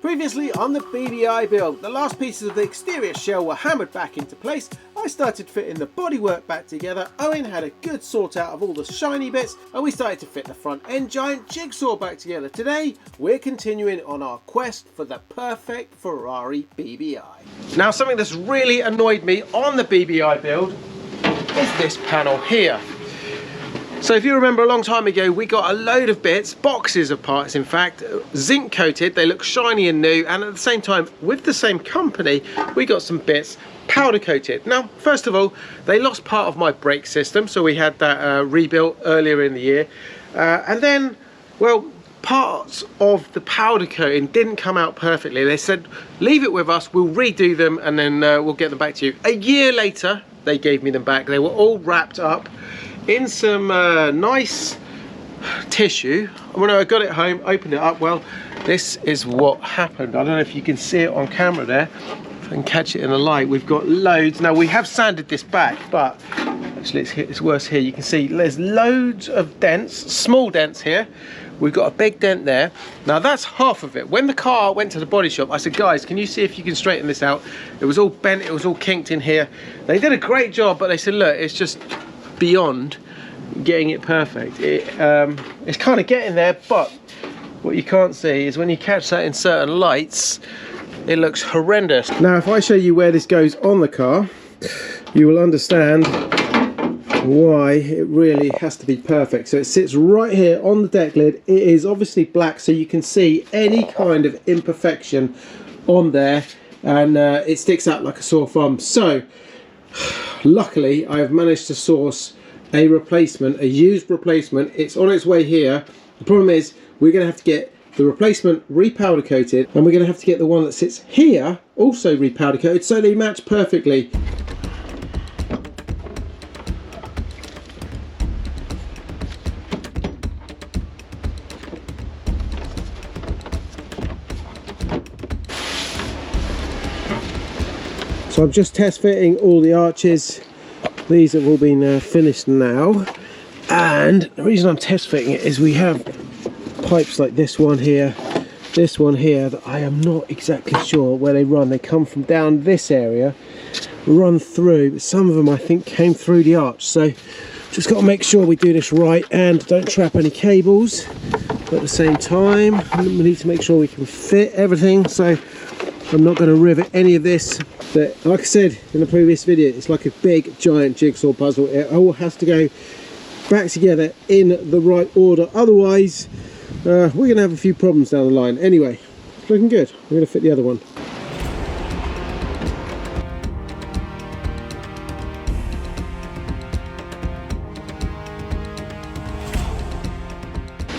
Previously on the BBI build, the last pieces of the exterior shell were hammered back into place. I started fitting the bodywork back together. Owen had a good sort out of all the shiny bits, and we started to fit the front end giant jigsaw back together. Today, we're continuing on our quest for the perfect Ferrari BBI. Now, something that's really annoyed me on the BBI build is this panel here. So if you remember a long time ago, we got a load of bits, boxes of parts in fact, zinc coated, they look shiny and new, and at the same time, with the same company, we got some bits powder coated. Now, first of all, they lost part of my brake system, so we had that rebuilt earlier in the year. And then, well, parts of the powder coating didn't come out perfectly. They said, leave it with us, we'll redo them, and then we'll get them back to you. A year later, they gave me them back. They were all wrapped up in some nice tissue. When I got it home, opened it up, well, this is what happened. I don't know if you can see it on camera there. If I can catch it in the light, we've got loads. Now, we have sanded this back, but actually it's worse here. You can see there's loads of dents, small dents here. We've got a big dent there. Now, that's half of it. When the car went to the body shop, I said, guys, can you see if you can straighten this out? It was all bent, it was all kinked in here. They did a great job, but they said, look, it's just beyond getting it perfect. It's kind of getting there, but what you can't see is when you catch that in certain lights, it looks horrendous. Now, if I show you where this goes on the car, you will understand why it really has to be perfect. So it sits right here on the deck lid. It is obviously black, so you can see any kind of imperfection on there, and it sticks out like a sore thumb. So luckily, I have managed to source a replacement, a used replacement. It's on its way here. The problem is we're going to have to get the replacement repowder coated, and we're going to have to get the one that sits here also repowder coated, so they match perfectly. So I'm just test fitting all the arches. These have all been finished now, and the reason I'm test fitting it is we have pipes like this one here that I am not exactly sure where they run. They come from down this area, run through, but some of them I think came through the arch. So just got to make sure we do this right and don't trap any cables. But at the same time, we need to make sure we can fit everything, so I'm not going to rivet any of this. But like I said in the previous video, it's like a big giant jigsaw puzzle. It all has to go back together in the right order, otherwise we're going to have a few problems down the line. Anyway, looking good. We're going to fit the other one.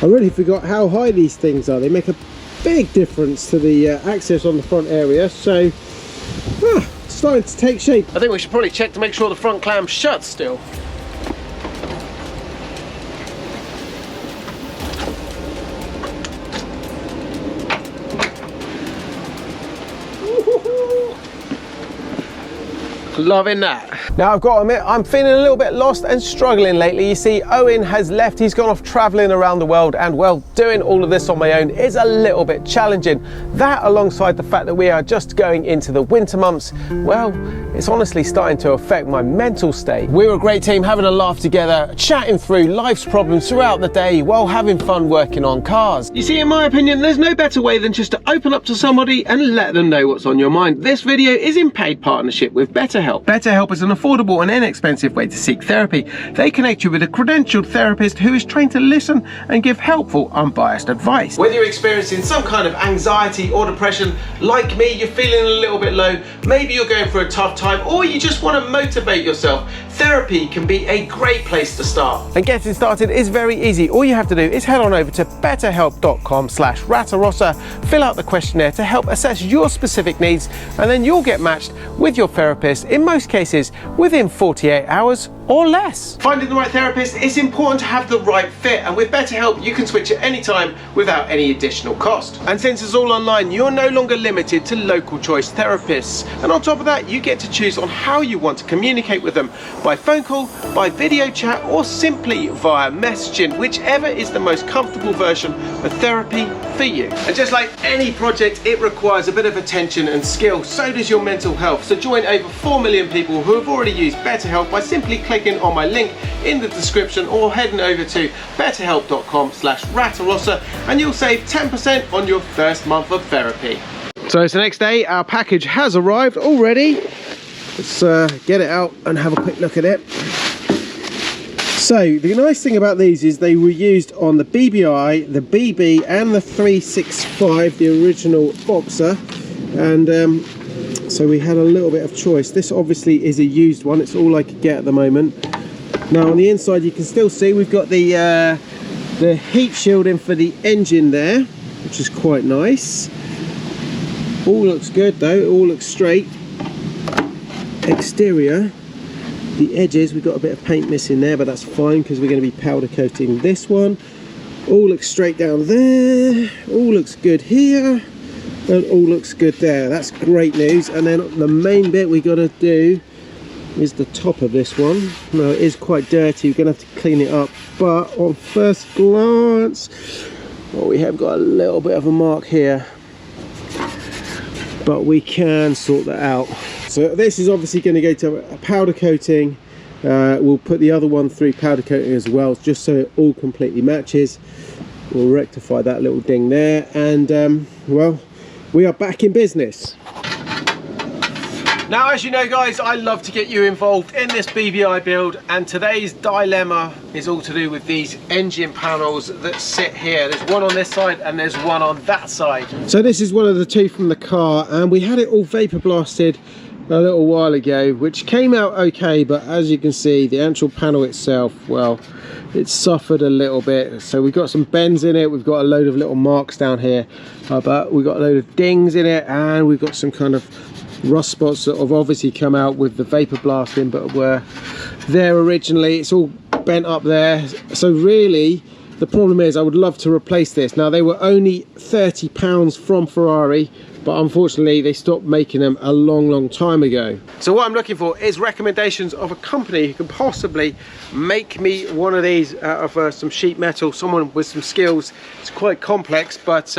I really forgot how high these things are. They make a big difference to the access on the front area, so starting to take shape. I think we should probably check to make sure the front clam's shut still. Loving that. Now, I've got to admit, I'm feeling a little bit lost and struggling lately. You see, Owen has left, he's gone off traveling around the world, and well, doing all of this on my own is a little bit challenging. That, alongside the fact that we are just going into the winter months, well, it's honestly starting to affect my mental state. We're a great team, having a laugh together, chatting through life's problems throughout the day while having fun working on cars. You see, in my opinion, there's no better way than just to open up to somebody and let them know what's on your mind. This video is in paid partnership with BetterHelp. BetterHelp is an affordable and inexpensive way to seek therapy. They connect you with a credentialed therapist who is trained to listen and give helpful, unbiased advice. Whether you're experiencing some kind of anxiety or depression, like me, you're feeling a little bit low, maybe you're going through a tough time, or you just want to motivate yourself, therapy can be a great place to start. And getting started is very easy. All you have to do is head on over to betterhelp.com/Ratarossa, fill out the questionnaire to help assess your specific needs, and then you'll get matched with your therapist, in most cases within 48 hours or less. Finding the right therapist is important to have the right fit, and with BetterHelp you can switch at any time without any additional cost. And since it's all online, you're no longer limited to local choice therapists, and on top of that, you get to choose on how you want to communicate with them, by phone call, by video chat, or simply via messaging, whichever is the most comfortable version of therapy for you. And just like any project, it requires a bit of attention and skill. So does your mental health. So join over 4 million people who have already used BetterHelp by simply clicking on my link in the description or heading over to betterhelp.com/Ratarossa, and you'll save 10% on your first month of therapy. So it's the next day, our package has arrived already. Let's get it out and have a quick look at it. So the nice thing about these is they were used on the BBI, the BB and the 365, the original Boxer, and so we had a little bit of choice. This obviously is a used one, it's all I could get at the moment. Now on the inside you can still see we've got the heat shielding for the engine there, which is quite nice. All looks good though, it all looks straight. Exterior, the edges, we've got a bit of paint missing there, but that's fine because we're going to be powder coating this one. All looks straight down there, all looks good here, and all looks good there. That's great news. And then the main bit we got to do is the top of this one. Now it is quite dirty, we're going to have to clean it up, but on first glance, well, we have got a little bit of a mark here, but we can sort that out. So this is obviously going to go to a powder coating. We'll put the other one through powder coating as well, just so it all completely matches. We'll rectify that little ding there, and well, we are back in business. Now, as you know guys, I love to get you involved in this BBI build, and today's dilemma is all to do with these engine panels that sit here. There's one on this side and there's one on that side. So this is one of the two from the car, and we had it all vapor blasted a little while ago, which came out okay, but as you can see, the actual panel itself, well, it suffered a little bit. So we've got some bends in it, we've got a load of little marks down here, but we've got a load of dings in it, and we've got some kind of rust spots that have obviously come out with the vapor blasting, but were there originally. It's all bent up there. So really the problem is I would love to replace this. Now they were only £30 from Ferrari, but unfortunately they stopped making them a long time ago. So what I'm looking for is recommendations of a company who can possibly make me one of these out of some sheet metal, someone with some skills. It's quite complex, but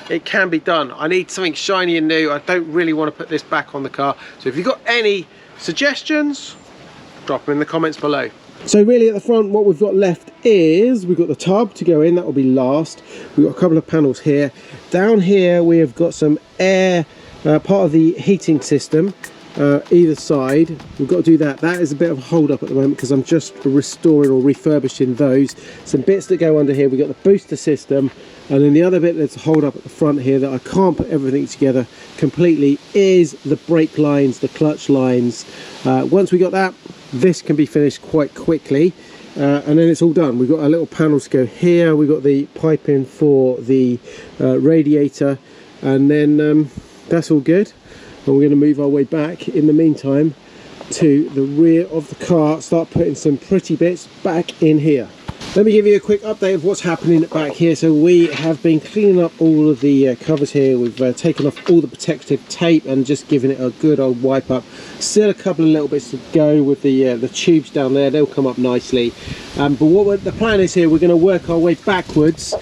it can be done. I need something shiny and new. I don't really want to put this back on the car. So if you've got any suggestions, drop them in the comments below. So really at the front, what we've got left is we've got the tub to go in, that will be last. We've got a couple of panels here. Down here we have got some air, part of the heating system, either side. We've got to do that. That is a bit of a hold up at the moment because I'm just restoring or refurbishing those. Some bits that go under here, we've got the booster system, and then the other bit that's a hold up at the front here that I can't put everything together completely is the brake lines, the clutch lines. Once we got that, this can be finished quite quickly, and then it's all done. We've got a little panel to go here, we've got the piping for the radiator, and then that's all good. And we're going to move our way back in the meantime to the rear of the car, start putting some pretty bits back in here. Let me give you a quick update of what's happening back here. So we have been cleaning up all of the covers here. We've taken off all the protective tape and just given it a good old wipe up. Still a couple of little bits to go with the tubes down there. They'll come up nicely. But what the plan is here, we're going to work our way backwards.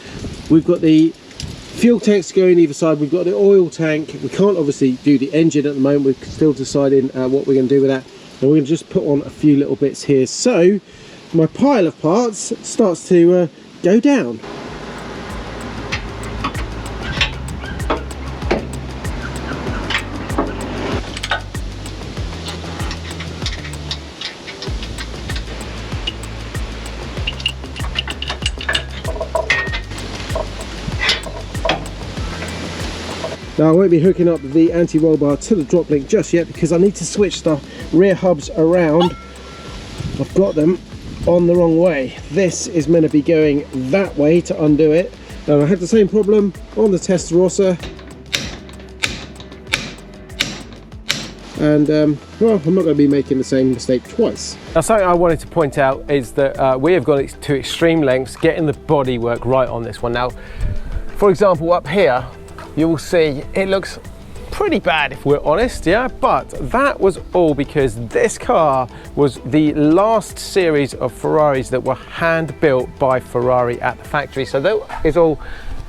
We've got the fuel tanks to go in either side. We've got the oil tank. We can't obviously do the engine at the moment. We're still deciding what we're going to do with that. And we're going to just put on a few little bits here. So my pile of parts starts to go down. Now I won't be hooking up the anti-roll bar to the drop link just yet because I need to switch the rear hubs around. I've got them on the wrong way. This is meant to be going that way to undo it. And I had the same problem on the Ratarossa. And well, I'm not going to be making the same mistake twice. Now something I wanted to point out is that we have gone to extreme lengths getting the bodywork right on this one. Now, for example, up here, you will see it looks pretty bad if we're honest, yeah, but that was all because this car was the last series of Ferraris that were hand built by Ferrari at the factory. So that is all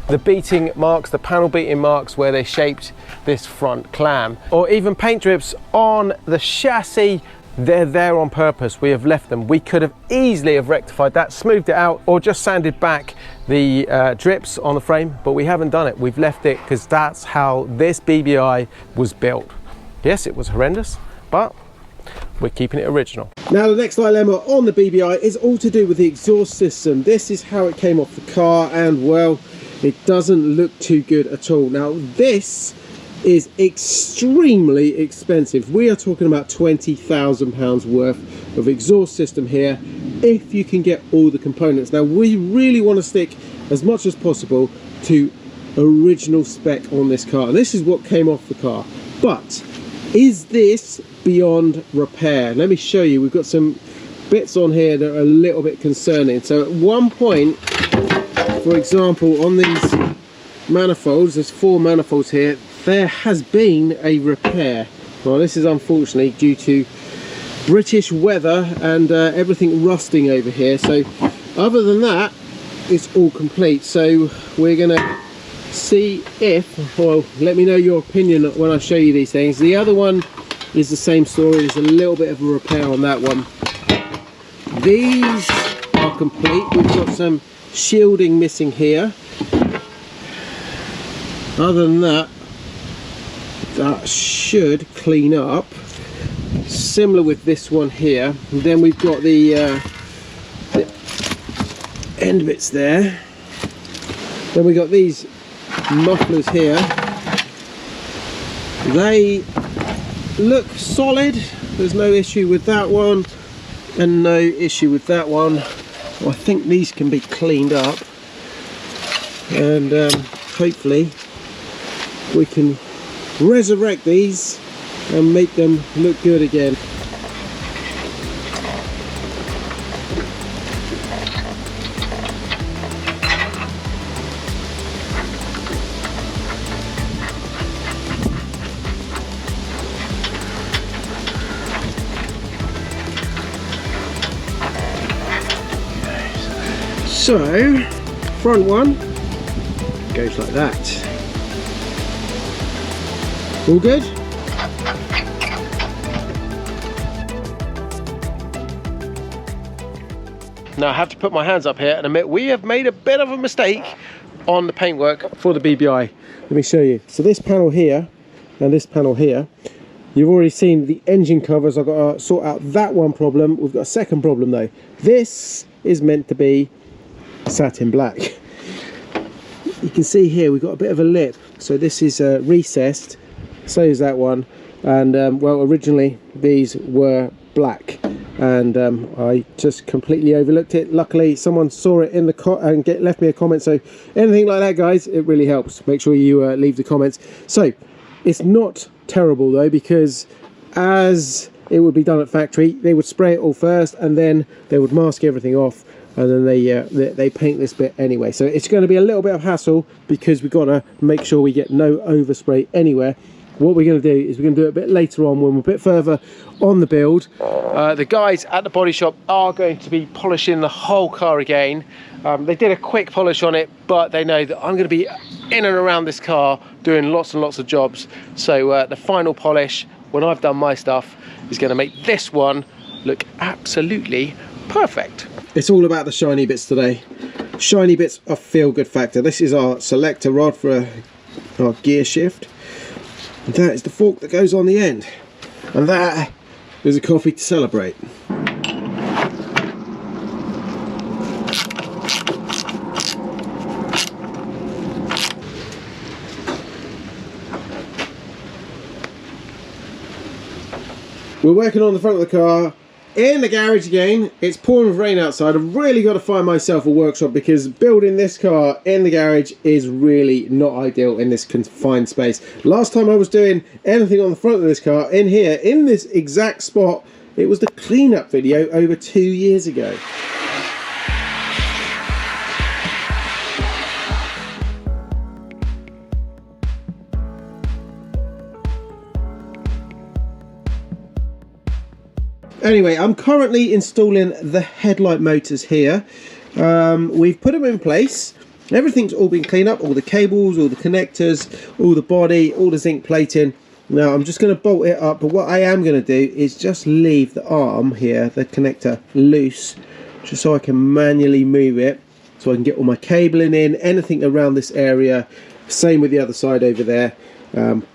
the beating marks, the panel beating marks where they shaped this front clam, or even paint drips on the chassis. They're there on purpose. We have left them. We could have easily have rectified that, smoothed it out, or just sanded back the drips on the frame, but we haven't done it. We've left it because that's how this BBI was built. Yes, it was horrendous, but we're keeping it original. Now the next dilemma on the BBI is all to do with the exhaust system. This is how it came off the car, and well, it doesn't look too good at all. Now this is extremely expensive. We are talking about £20,000 worth of exhaust system here if you can get all the components. Now we really want to stick as much as possible to original spec on this car, and this is what came off the car. But is this beyond repair? Let me show you. We've got some bits on here that are a little bit concerning. So at one point, for example, on these manifolds, there's 4 manifolds here, there has been a repair. Well, this is unfortunately due to British weather and everything rusting over here. So other than that, it's all complete. So we're gonna see if, well, let me know your opinion when I show you these things. The other one is the same story. There's a little bit of a repair on that one. These are complete. We've got some shielding missing here. Other than that, that should clean up. Similar with this one here. And then we've got the end bits there. Then we got these mufflers here. They look solid. There's no issue with that one, and no issue with that one. Well, I think these can be cleaned up, and hopefully we can resurrect these and make them look good again. So, front one goes like that. All good? Now I have to put my hands up here and admit we have made a bit of a mistake on the paintwork for the BBI. Let me show you. So this panel here and this panel here, you've already seen the engine covers. I've got to sort out that one problem. We've got a second problem though. This is meant to be satin black. You can see here we've got a bit of a lip, so this is recessed, so is that one, and well, originally these were black, and I just completely overlooked it. Luckily someone saw it in the and left me a comment, so anything like that, guys, it really helps. Make sure you leave the comments. So it's not terrible though, because as it would be done at factory, they would spray it all first and then they would mask everything off, and then they paint this bit anyway. So it's going to be a little bit of hassle because we've got to make sure we get no overspray anywhere. What we're going to do is we're going to do it a bit later on when we're a bit further on the build. The guys at the body shop are going to be polishing the whole car again. They did a quick polish on it, but they know that I'm going to be in and around this car doing lots and lots of jobs. So the final polish, when I've done my stuff, is going to make this one look absolutely perfect. It's all about the shiny bits today. Shiny bits are feel-good factor. This is our selector rod for our gear shift. And that is the fork that goes on the end. And that is a coffee to celebrate. We're working on the front of the car in the garage again. It's pouring with rain outside. I've really got to find myself a workshop because building this car in the garage is really not ideal in this confined space. Last time I was doing anything on the front of this car in here, in this exact spot, it was the cleanup video over 2 years ago. Anyway, I'm currently installing the headlight motors here. We've put them in place. Everything's all been cleaned up, all the cables, all the connectors, all the body, all the zinc plating. Now I'm just going to bolt it up, but what I am going to do is just leave the arm here, the connector, loose, just so I can manually move it, so I can get all my cabling in, anything around this area. Same with the other side over there.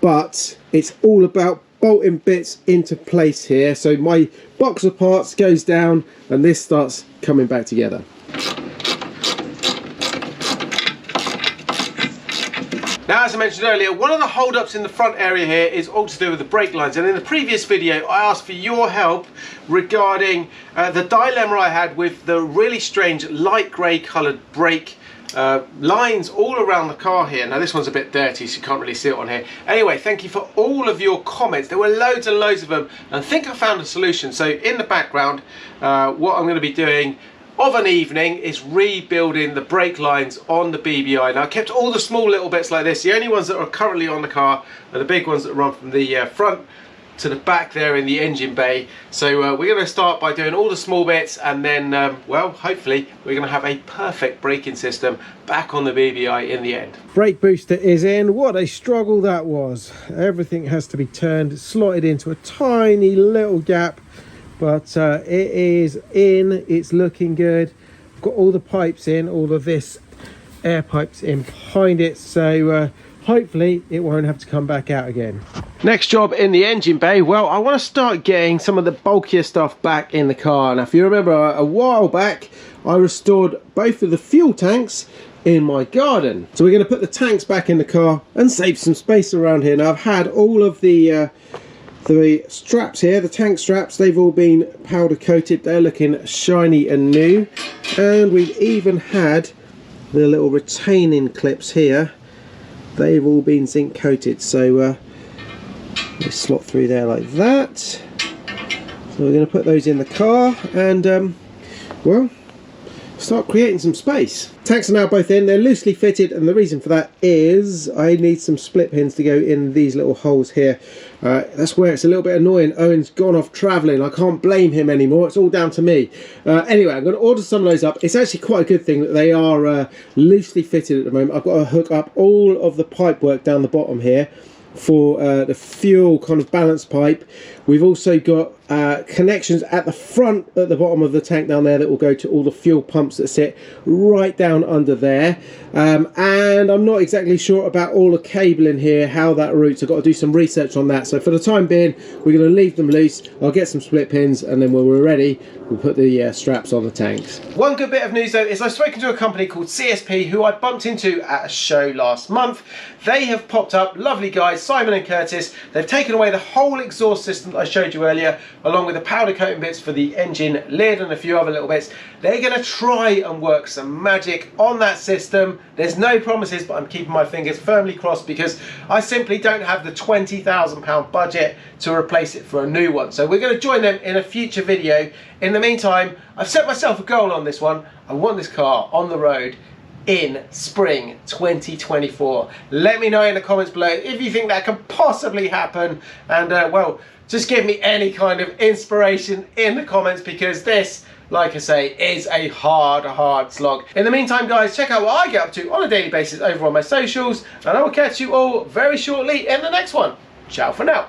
But it's all about bolting bits into place here. So my box of parts goes down and this starts coming back together. Now, as I mentioned earlier, one of the hold-ups in the front area here is all to do with the brake lines, and in the previous video I asked for your help regarding the dilemma I had with the really strange light grey coloured brake lines all around the car here. Now this one's a bit dirty so you can't really see it on here. Anyway, thank you for all of your comments. There were loads and loads of them, and I think I found a solution. So in the background, what I'm going to be doing of an evening is rebuilding the brake lines on the BBI. Now I kept all the small little bits like this. The only ones that are currently on the car are the big ones that run from the front to the back there in the engine bay. So we're going to start by doing all the small bits, and then well, hopefully we're going to have a perfect braking system back on the BBI in the end. Brake booster is in. What a struggle that was. Everything has to be turned, slotted into a tiny little gap, but it is in. It's looking good. I've got all the pipes in, all of this air pipes in behind it, so hopefully it won't have to come back out again. Next job in the engine bay, well, I want to start getting some of the bulkier stuff back in the car. Now if you remember, a while back I restored both of the fuel tanks in my garden, so we're going to put the tanks back in the car and save some space around here. Now I've had all of the straps here, the tank straps, they've all been powder coated. They're looking shiny and new, and we've even had the little retaining clips here. They've all been zinc coated, so they slot through there like that. So we're going to put those in the car and well, start creating some space. Tanks are now both in. They're loosely fitted, and the reason for that is I need some split pins to go in these little holes here. That's where it's a little bit annoying. Owen's gone off travelling. I can't blame him anymore. It's all down to me. Anyway, I'm going to order some of those up. It's actually quite a good thing that they are loosely fitted at the moment. I've got to hook up all of the pipe work down the bottom here for the fuel kind of balance pipe. We've also got connections at the front, at the bottom of the tank down there, that will go to all the fuel pumps that sit right down under there. And I'm not exactly sure about all the cabling here, how that routes. I've got to do some research on that. So for the time being, we're going to leave them loose. I'll get some split pins, and then when we're ready, we'll put the straps on the tanks. One good bit of news though is I've spoken to a company called CSP who I bumped into at a show last month. They have popped up, lovely guys, Simon and Curtis. They've taken away the whole exhaust system that I showed you earlier, along with the powder coating bits for the engine lid and a few other little bits. They're going to try and work some magic on that system. There's no promises, but I'm keeping my fingers firmly crossed because I simply don't have the £20,000 budget to replace it for a new one. So we're going to join them in a future video. In the meantime, I've set myself a goal on this one. I want this car on the road in spring 2024. Let me know in the comments below if you think that could possibly happen, and well, just give me any kind of inspiration in the comments, because this, like I say, is a hard slog. In the meantime guys, check out what I get up to on a daily basis over on my socials, and I will catch you all very shortly in the next one. Ciao for now.